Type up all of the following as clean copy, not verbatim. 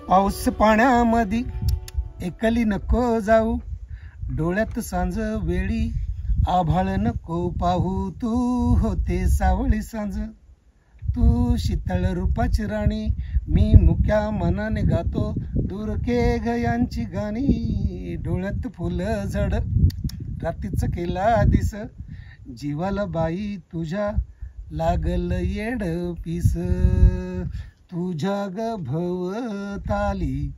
पाऊस पाण्यामध्ये एकली नको जाऊ, डोळ्यात सांज वेळी आभाळ नको पाहू. तू होते सावळी सांज, तू शीतळ रूपाची राणी, मी मुक्या मनाने गातो दूर के गयांची गाणी. डोळ्यात फुलं झड रात्रीच केला दिस, जीवाला बाई तुझ्या लागल येड पीस. तुझ्या ग भवताली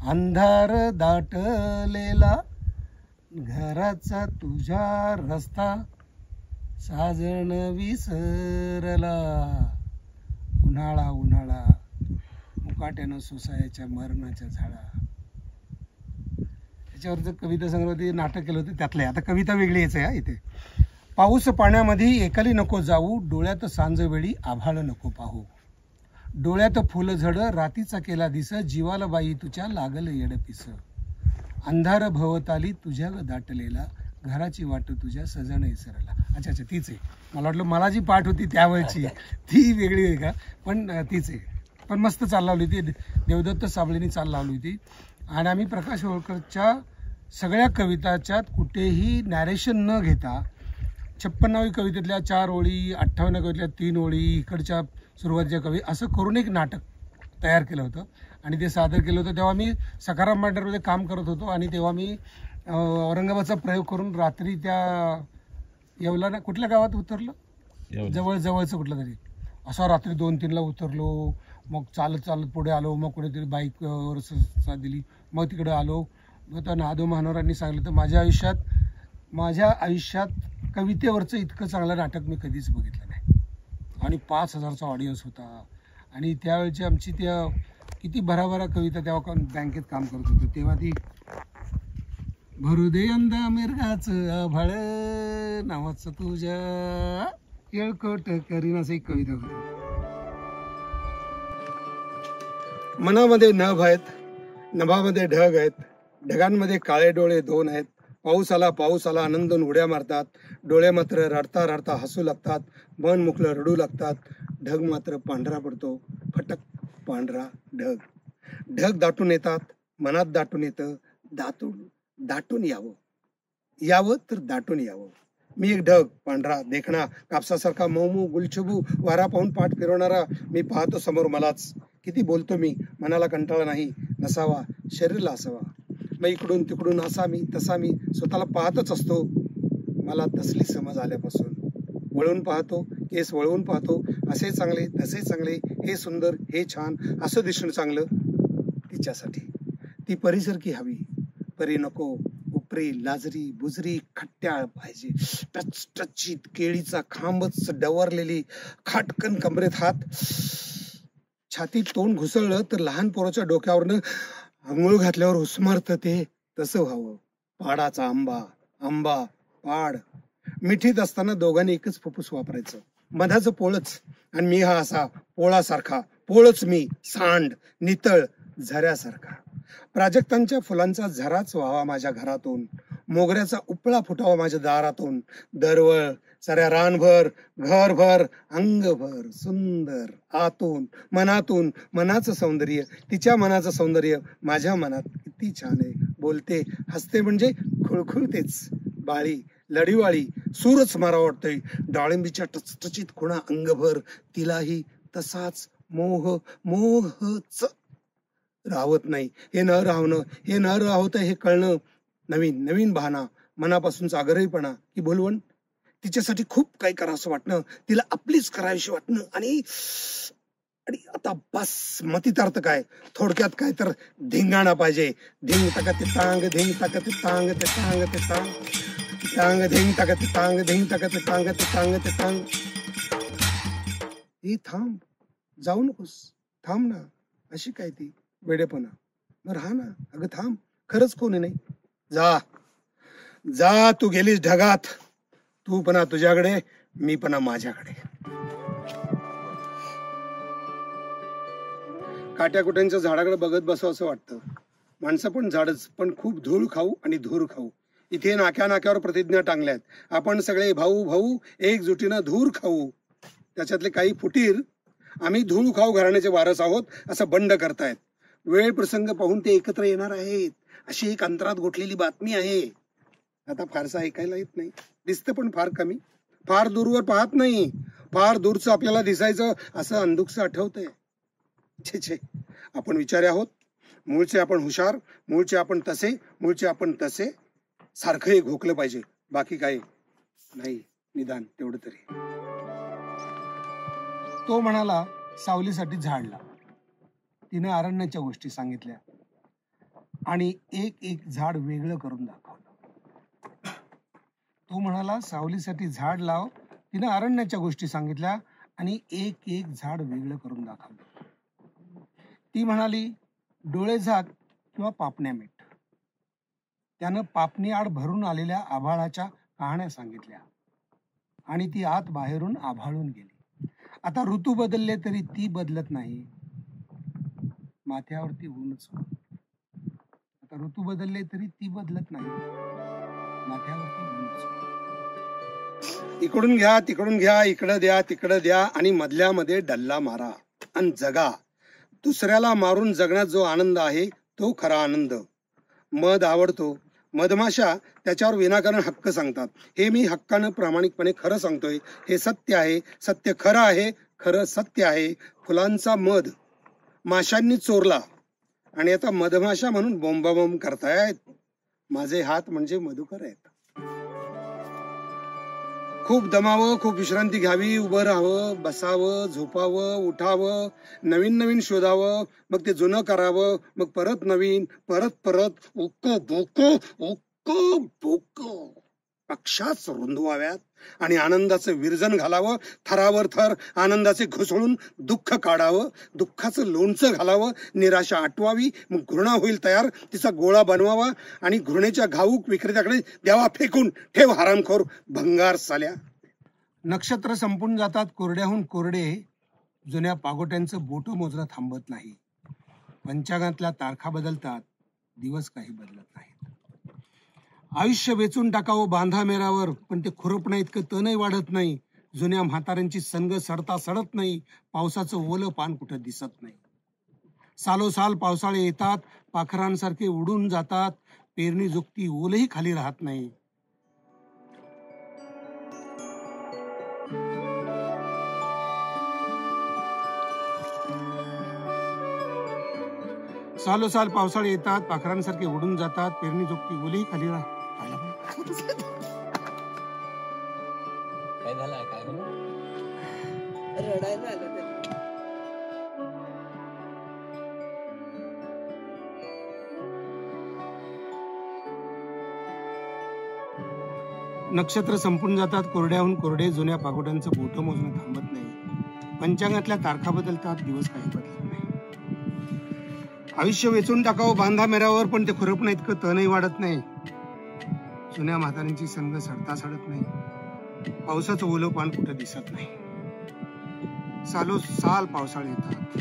अंधार दाटलेला, घराचा तुझा रस्ता साजण विसरला. उन्हाळा उन्हाळा मुकाट्यानं सोसायच्या मरणाच्या झाडा. त्याच्यावरचं कविता संग्रह ते नाटक केलं होतं त्यातलं. आता कविता वेगळी यायचं आहे इथे. पाऊस पाण्यामध्ये एकाली नको जाऊ, डोळ्यात सांज वेळी आभाळ नको पाहू. डोळ्यात फुल झड रातीचा केला दिस, जीवाला बाई तुझ्या लागल येड पिस. अंधार भवताली तुझ्या दाटलेला, घराची वाट तुझ्या सजण इसरला. अच्छा अच्छा, तीच आहे. मला वाटलं मला जी पाठ होती त्यावेळची ती वेगळी आहे का, पण तीच आहे. पण मस्त चाल लावली होती, देवदत्त साबळेंनी चाल लावली होती. आणि आम्ही प्रकाश होळकरच्या सगळ्या कविताच्यात कुठेही नॅरेशन न घेता 56वी कवितेतल्या 4 ओळी, 58 कवितेतल्या 3 ओळी, इकडच्या सुरुवातीच्या कवी, असं करून एक नाटक तयार केलं होतं आणि ते सादर केलं होतं. तेव्हा मी सखाराम भांडारमध्ये काम करत होतो आणि तेव्हा मी औरंगाबादचा प्रयोग करून रात्री त्या येवला ना कुठल्या गावात उतरलं, जवळचं कुठलं तरी, असा रात्री 2-3ला उतरलो. मग चालत चालत पुढे आलो, मग कुठेतरी बाईकवर साथ दिली, मग तिकडे आलो. मग त्या नादो महानोरांनी सांगितलं तर माझ्या आयुष्यात कवितेवरचं इतकं चांगलं नाटक मी कधीच बघितलं नाही. आणि 5000चा ऑडियन्स होता. आणि त्यावेळची आमची त्या किती भराभरा कविता, तेव्हा बँकेत काम करत होतो तेव्हा ती भरू दे यंदा मिरगाचं आभाळ नावाचं तुझ्या येळकोट करीन, असं एक कविता होती. मनामध्ये नभ आहेत, नभामध्ये ढग आहेत, ढगांमध्ये काळे डोळे 2 आहेत. पाऊस आला आनंदून उड्या मारतात, डोळे मात्र रडता रडता हसू लागतात, मन मुकलं रडू लागतात. ढग मात्र पांढरा पडतो, फटक पांढरा ढग. ढग दाटून येतात, मनात दाटून येतं, दाटून यावं तर दाटून यावं. मी एक ढग, पांढरा देखणा, कापसासारखा मऊ गुलछबू, वारा पाहून पाठ फिरवणारा. मी पाहतो समोर मलाच, किती बोलतो मी, मनाला कंटाळा नाही नसावा, शरीराला असावा. मग इकडून तिकडून असा मी तसा मी स्वतःला पाहतच असतो. मला तसली समज आल्यापासून वळून पाहतो, केस वळवून पाहतो, असे चांगले तसे चांगले, हे सुंदर हे छान, असं दिसणं चांगलं. तिच्यासाठी ती परीसारखी हवी, परी नको उपरी लाजरी बुजरी खट्ट्याळ पाहिजे. टचटचीत केळीचा खांबच डवरलेली, खाटकन कमरेत हात, छातीत तोंड घुसळलं तर लहान पोराच्या डोक्यावरनं आंघोळ घातल्यावर उस्मारतं ते, तसं व्हावं. पाडाचा आंबा पाड. मिठीत असताना दोघांनी एकच फुफ्फुस वापरायचं, मधाचं पोळच, आणि मी हा असा पोळासारखा, पोळच मी, सांड नितळ झऱ्यासारखा. प्राजक्तांच्या फुलांचा झराच व्हावा माझ्या घरातून, मोगऱ्याचा उपळा फुटावा माझ्या दारातून. दरवळ साऱ्या रानभर घरभर अंगभर सुंदर, आतून मनातून मनाचं सौंदर्य, तिच्या मनाचं सौंदर्य माझ्या मनात किती छान आहे. बोलते हसते म्हणजे खुळखुळतेच, बाळी लढीवाळी सूरच मारा वाटतोय. डाळिंबीच्या टचटचीत खुणा अंगभर, तिलाही तसाच मोहच राहत नाही. हे न राहणं, हे न राहतं हे कळणं, नवीन नवीन बहाणा, मनापासूनचा आग्रहीपणा की बोलवण. तिच्यासाठी खूप काही करावंसं वाटणं, तिला आपलीच करावीशी वाटणं. आणि आता बस मतितार्थ काय, थोडक्यात काय तर धिंगाणा पाहिजे. धिंग टाका ते तांग, धिंग टाका ते तांग, ते तांग ते तांग, तांग धिंग टाका ते तांग, धिंग टाका ते तांग, ते तांग ते तांग. ही थांब, जाऊ नकोस, थांब ना, अशी काय ती वेडेपणा. मग राहा ना, अगं थांब, खरंच कोणी नाही. जा तू गेलीस ढगात, तू पणा तुझ्याकडे, मी पणा माझ्याकडे. काट्याकुट्यांच्या झाडाकडे बघत बसावं असं वाटतं. माणसं पण झाडच, पण खूप धूळ खाऊ आणि धूर खाऊ. इथे नाक्या नाक्यावर प्रतिज्ञा टांगल्यात, आपण सगळे भाऊ भाऊ एकजुटीनं धूर खाऊ. त्याच्यातले काही फुटीर आम्ही धूळ खाऊ घराण्याचे वारस आहोत असं बंड करतायत. वेळ प्रसंग पाहून ते एकत्र येणार आहेत, अशी एक अंतरात गोठलेली बातमी आहे. आता फारसं ऐकायला येत नाही, दिसतं पण फार कमी. फार दूरवर पाहत नाही, फार दूरचं आपल्याला दिसायचं असं अंधुकसं आठवतंय. छे छे, आपण विचारी आहोत. मूळचे आपण हुशार, मूळचे आपण तसे, मूळचे आपण तसे. सारखं एक घोकलं पाहिजे, बाकी काही नाही, निदान तेवढं तरी. तो म्हणाला सावलीसाठी झाड लाव. तिनं अरण्याच्या गोष्टी सांगितल्या आणि एक एक झाड वेगळं करून दाखवलं. तो म्हणाला सावलीसाठी झाड लाव. तिनं अरण्याच्या गोष्टी सांगितल्या आणि एक एक झाड वेगळं करून दाखवलं. ती म्हणाली डोळे झाक किंवा पापण्या मीठ. त्यानं पापणी आड भरून आलेल्या आभाळाच्या कहाण्या सांगितल्या आणि ती आत बाहेरून आभाळून गेली. आता ऋतू बदलले तरी ती बदलत नाही, माथ्यावरती ऊनच. आता ऋतू बदलले तरी ती बदलत नाही, माथ्यावरती ऊनच. इकडून घ्या तिकडून घ्या, इकडं द्या तिकडं द्या आणि मधल्यामध्ये डल्ला मारा आणि जगा. दुसऱ्याला मारून जगण्यात जो आनंद आहे तो खरा आनंद. मध आवडतो, मधमाशा त्याच्यावर विनाकारण हक्क सांगतात. हे मी हक्कानं प्रामाणिकपणे खरं सांगतोय, हे सत्य आहे, सत्य खरं आहे, खरं सत्य आहे. फुलांचा मध माशांनी चोरला आणि आता मधमाशा म्हणून बोंबाबोंब करतायत. माझे हात म्हणजे मधुकर आहेत. खूप दमावं, खूप विश्रांती घ्यावी, उभं राहावं, बसावं, झोपावं, उठावं, नवीन नवीन शोधावं, मग ते जुनं करावं, मग परत नवीन, परत परत. Okay बोक okay बोक. अक्षाच रुंदवाव्यात आणि आनंदाचं विरजन घालावं. थरावर थर आनंदाचे घुसळून दुःख काढावं, दुःखाचं लोणचं घालावं, निराशा आटवावी, मग घृणा होईल तयार, तिचा गोळा बनवावा आणि घृणेच्या घाऊक विक्रेत्याकडे द्यावा फेकून. ठेव हरामखोर भंगार साल्या. नक्षत्र संपून जातात कोरड्याहून कोरडे, जुन्या पागोट्यांचं बोट मोजणं थांबत नाही. पंचांगातल्या तारखा बदलतात, दिवस काही बदलत नाहीत. आयुष्य वेचून टाकावं बांधा मेरावर, पण ते खुरपणं इतकं तणही वाढत नाही. जुन्या म्हाताऱ्यांची संग सरता सडत नाही, पावसाचं ओलं पान कुठं दिसत नाही. सालोसाल पावसाळे येतात, पाखरांसारखे उडून जातात, पेरणी जुकती ओलही खाली राहत नाही. सालोसाल पावसाळे येतात, पाखरांसारखे उडून जातात, पेरणी जुकती ओलही खाली राहत. काय झालं, काय झालं? रडायला आलं. नक्षत्र संपून जातात कोरड्याहून कोरडे, जुन्या पागोट्यांचं बोट मोजणं थांबत नाही. पंचांगातल्या तारखा बदलतात, दिवस काही बदलत नाही. आयुष्य वेचून टाकावं बांधा मेरावर, पण ते खुरपणं इतकं तणही वाढत नाही. जुन्या म्हाताऱ्यांची संग सरता सडत नाही, पावसाचं ओलं पान कुठं दिसत नाही. सालोसाल पावसाळे येतात,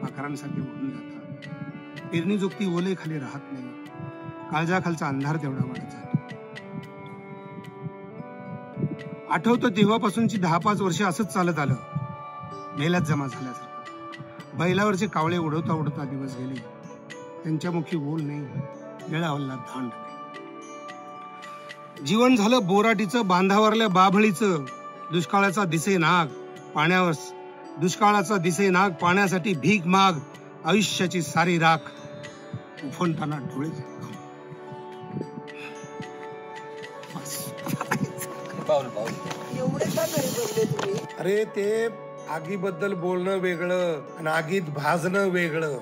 पाखरांसारखे उडून जातात, पेरणी जुकती ओले खाली राहत नाही. काळजाखालचा अंधार तेवढा वाढत जातो. आठवतं तेव्हापासूनची 10-5 वर्ष असंच चालत आलं, मेल्यात जमा झाल्यासारखं. बैलावरचे कावळे उडवता उडवता दिवस गेले, त्यांच्या मुखी ओल नाही, वेळावरला धांड नाही. जीवन झालं बोराटीचं, बांधावरल्या बाभळीचं. दुष्काळाचा दिसे नाग पाण्यावर, दुष्काळाचा दिसे नाग पाण्यासाठी भीक माग. आयुष्याची सारी राख उफणताना डोळे. अरे ते आगीबद्दल बोलणं वेगळं आणि आगीत भाजणं वेगळं.